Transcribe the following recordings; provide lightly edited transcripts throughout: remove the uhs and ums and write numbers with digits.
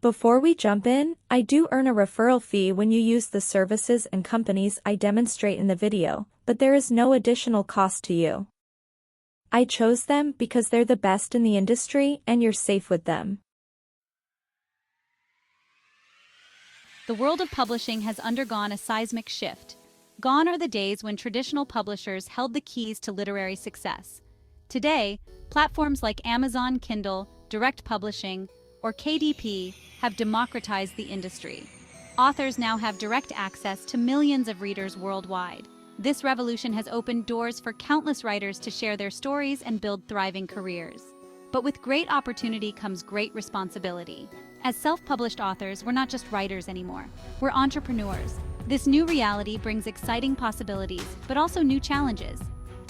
Before we jump in, I do earn a referral fee when you use the services and companies I demonstrate in the video, but there is no additional cost to you. I chose them because they're the best in the industry and you're safe with them. The world of publishing has undergone a seismic shift. Gone are the days when traditional publishers held the keys to literary success. Today, platforms like Amazon Kindle, Direct Publishing, or KDP have democratized the industry. Authors now have direct access to millions of readers worldwide. This revolution has opened doors for countless writers to share their stories and build thriving careers. But with great opportunity comes great responsibility. As self-published authors, we're not just writers anymore. We're entrepreneurs. This new reality brings exciting possibilities, but also new challenges.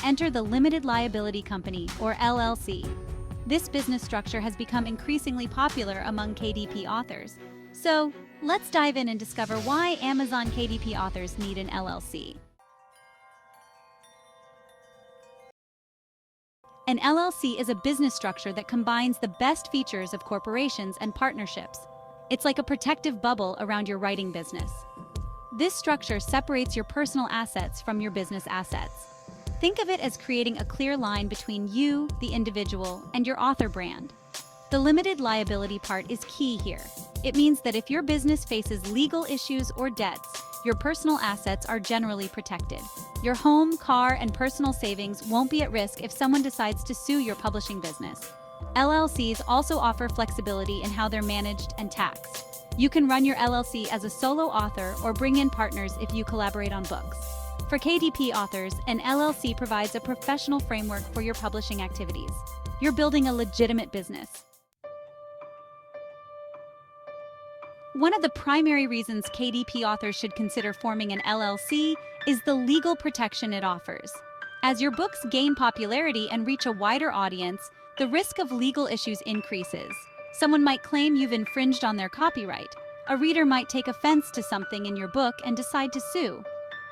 Enter the Limited Liability Company, or LLC. This business structure has become increasingly popular among KDP authors. So, let's dive in and discover why Amazon KDP authors need an LLC. An LLC is a business structure that combines the best features of corporations and partnerships. It's like a protective bubble around your writing business. This structure separates your personal assets from your business assets. Think of it as creating a clear line between you, the individual, and your author brand. The limited liability part is key here. It means that if your business faces legal issues or debts, your personal assets are generally protected. Your home, car, and personal savings won't be at risk if someone decides to sue your publishing business. LLCs also offer flexibility in how they're managed and taxed. You can run your LLC as a solo author or bring in partners if you collaborate on books. For KDP authors, an LLC provides a professional framework for your publishing activities. You're building a legitimate business. One of the primary reasons KDP authors should consider forming an LLC is the legal protection it offers. As your books gain popularity and reach a wider audience, the risk of legal issues increases. Someone might claim you've infringed on their copyright. A reader might take offense to something in your book and decide to sue.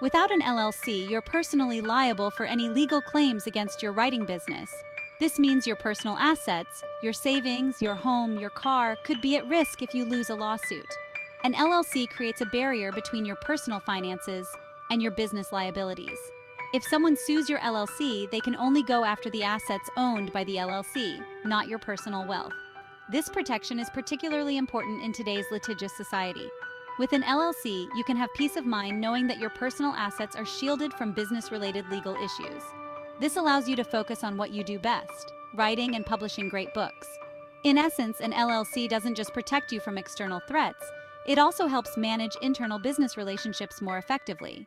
Without an LLC, you're personally liable for any legal claims against your writing business. This means your personal assets, your savings, your home, your car, could be at risk if you lose a lawsuit. An LLC creates a barrier between your personal finances and your business liabilities. If someone sues your LLC, they can only go after the assets owned by the LLC, not your personal wealth. This protection is particularly important in today's litigious society. With an LLC, you can have peace of mind knowing that your personal assets are shielded from business-related legal issues. This allows you to focus on what you do best, writing and publishing great books. In essence, an LLC doesn't just protect you from external threats, it also helps manage internal business relationships more effectively.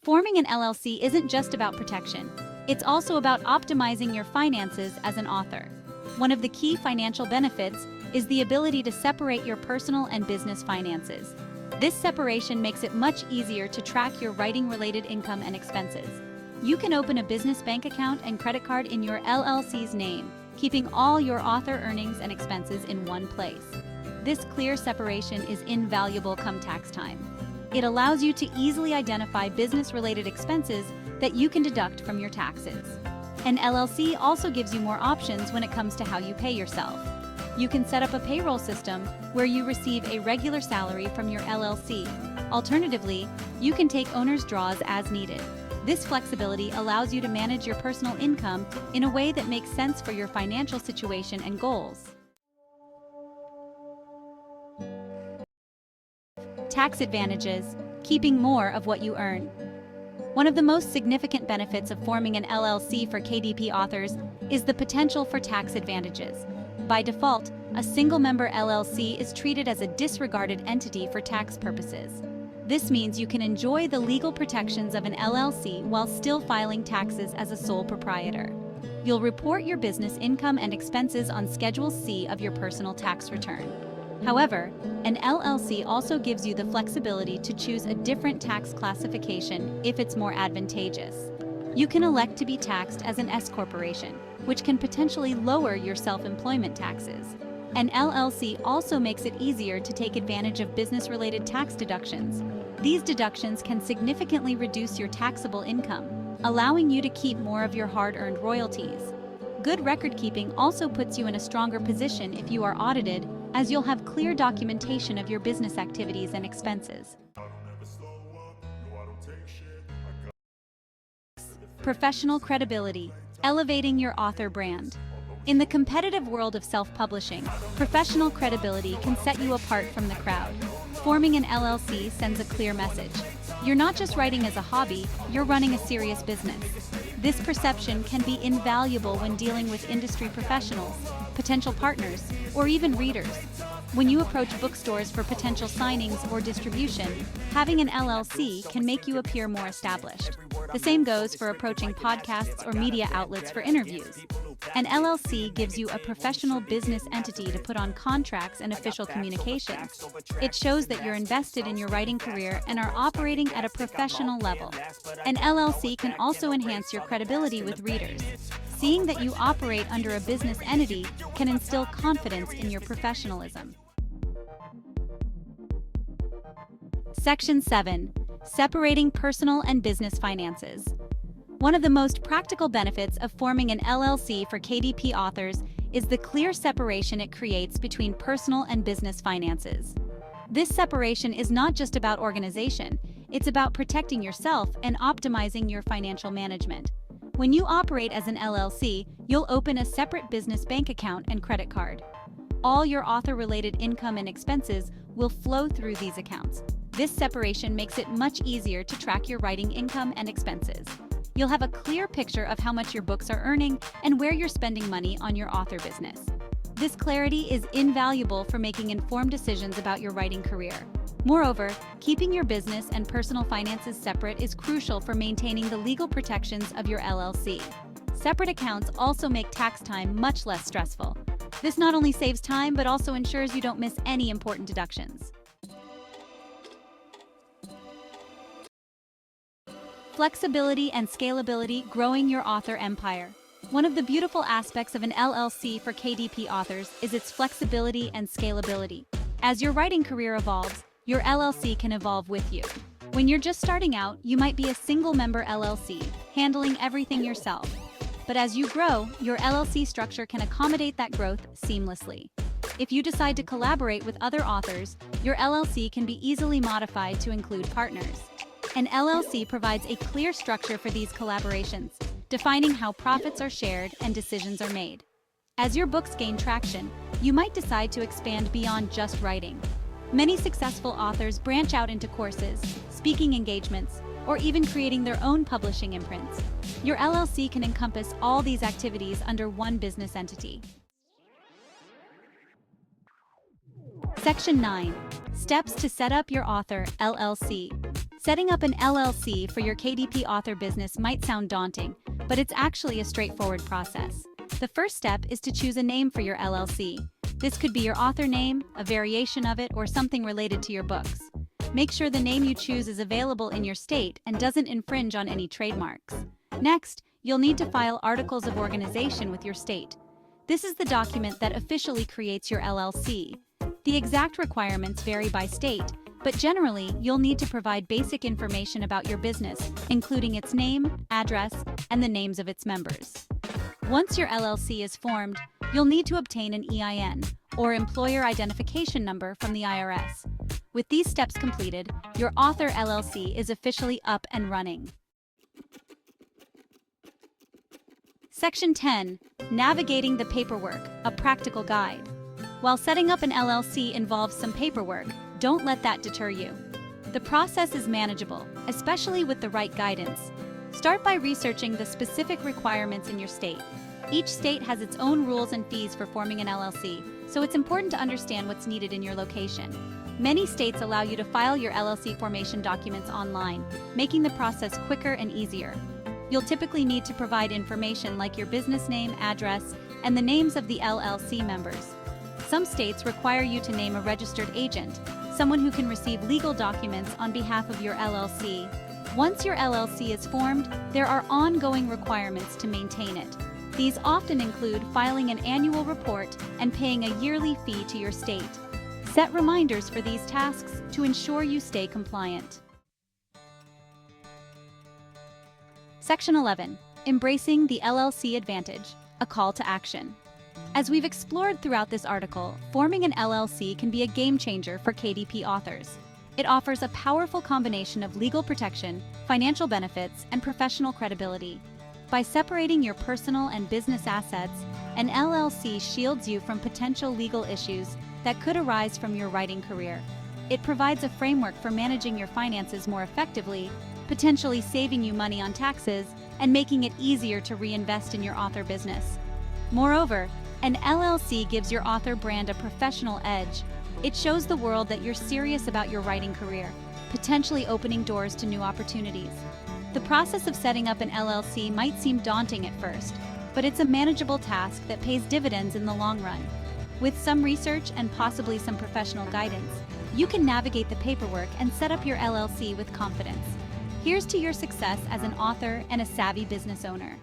Forming an LLC isn't just about protection. It's also about optimizing your finances as an author. One of the key financial benefits is the ability to separate your personal and business finances. This separation makes it much easier to track your writing-related income and expenses. You can open a business bank account and credit card in your LLC's name, keeping all your author earnings and expenses in one place. This clear separation is invaluable come tax time. It allows you to easily identify business-related expenses that you can deduct from your taxes. An LLC also gives you more options when it comes to how you pay yourself. You can set up a payroll system where you receive a regular salary from your LLC. Alternatively, you can take owner's draws as needed. This flexibility allows you to manage your personal income in a way that makes sense for your financial situation and goals. Tax advantages: keeping more of what you earn. One of the most significant benefits of forming an LLC for KDP authors is the potential for tax advantages. By default, a single-member LLC is treated as a disregarded entity for tax purposes. This means you can enjoy the legal protections of an LLC while still filing taxes as a sole proprietor. You'll report your business income and expenses on Schedule C of your personal tax return. However, an LLC also gives you the flexibility to choose a different tax classification if it's more advantageous. You can elect to be taxed as an S corporation, which can potentially lower your self-employment taxes. An LLC also makes it easier to take advantage of business-related tax deductions. These deductions can significantly reduce your taxable income, allowing you to keep more of your hard-earned royalties. Good record keeping also puts you in a stronger position if you are audited, as you'll have clear documentation of your business activities and expenses. Professional credibility, elevating your author brand. In the competitive world of self-publishing, professional credibility can set you apart from the crowd. Forming an LLC sends a clear message. You're not just writing as a hobby, you're running a serious business. This perception can be invaluable when dealing with industry professionals, potential partners, or even readers. When you approach bookstores for potential signings or distribution, having an LLC can make you appear more established. The same goes for approaching podcasts or media outlets for interviews. An LLC gives you a professional business entity to put on contracts and official communications. It shows that you're invested in your writing career and are operating at a professional level. An LLC can also enhance your credibility with readers. Seeing that you operate under a business entity can instill confidence in your professionalism. Section 7. Separating personal and business finances. One of the most practical benefits of forming an LLC for KDP authors is the clear separation it creates between personal and business finances. This separation is not just about organization, it's about protecting yourself and optimizing your financial management. When you operate as an LLC, you'll open a separate business bank account and credit card. All your author-related income and expenses will flow through these accounts. This separation makes it much easier to track your writing income and expenses. You'll have a clear picture of how much your books are earning and where you're spending money on your author business. This clarity is invaluable for making informed decisions about your writing career. Moreover, keeping your business and personal finances separate is crucial for maintaining the legal protections of your LLC. Separate accounts also make tax time much less stressful. This not only saves time, but also ensures you don't miss any important deductions. Flexibility and scalability, growing your author empire. One of the beautiful aspects of an LLC for KDP authors is its flexibility and scalability. As your writing career evolves, your LLC can evolve with you. When you're just starting out, you might be a single-member LLC, handling everything yourself. But as you grow, your LLC structure can accommodate that growth seamlessly. If you decide to collaborate with other authors, your LLC can be easily modified to include partners. An LLC provides a clear structure for these collaborations, defining how profits are shared and decisions are made. As your books gain traction, you might decide to expand beyond just writing. Many successful authors branch out into courses, speaking engagements, or even creating their own publishing imprints. Your LLC can encompass all these activities under one business entity. Section 9. Steps to set up your author LLC. Setting up an LLC for your KDP author business might sound daunting, but it's actually a straightforward process. The first step is to choose a name for your LLC. This could be your author name, a variation of it, or something related to your books. Make sure the name you choose is available in your state and doesn't infringe on any trademarks. Next, you'll need to file articles of organization with your state. This is the document that officially creates your LLC. The exact requirements vary by state, but generally, you'll need to provide basic information about your business, including its name, address, and the names of its members. Once your LLC is formed, you'll need to obtain an EIN, or Employer Identification Number, from the IRS. With these steps completed, your author LLC is officially up and running. Section 10. Navigating the paperwork, a practical guide. While setting up an LLC involves some paperwork, don't let that deter you. The process is manageable, especially with the right guidance. Start by researching the specific requirements in your state. Each state has its own rules and fees for forming an LLC, so it's important to understand what's needed in your location. Many states allow you to file your LLC formation documents online, making the process quicker and easier. You'll typically need to provide information like your business name, address, and the names of the LLC members. Some states require you to name a registered agent, someone who can receive legal documents on behalf of your LLC. Once your LLC is formed, there are ongoing requirements to maintain it. These often include filing an annual report and paying a yearly fee to your state. Set reminders for these tasks to ensure you stay compliant. Section 11. Embracing the LLC Advantage. A call to action. As we've explored throughout this article, forming an LLC can be a game changer for KDP authors. It offers a powerful combination of legal protection, financial benefits, and professional credibility. By separating your personal and business assets, an LLC shields you from potential legal issues that could arise from your writing career. It provides a framework for managing your finances more effectively, potentially saving you money on taxes, and making it easier to reinvest in your author business. Moreover, an LLC gives your author brand a professional edge. It shows the world that you're serious about your writing career, potentially opening doors to new opportunities. The process of setting up an LLC might seem daunting at first, but it's a manageable task that pays dividends in the long run. With some research and possibly some professional guidance, you can navigate the paperwork and set up your LLC with confidence. Here's to your success as an author and a savvy business owner.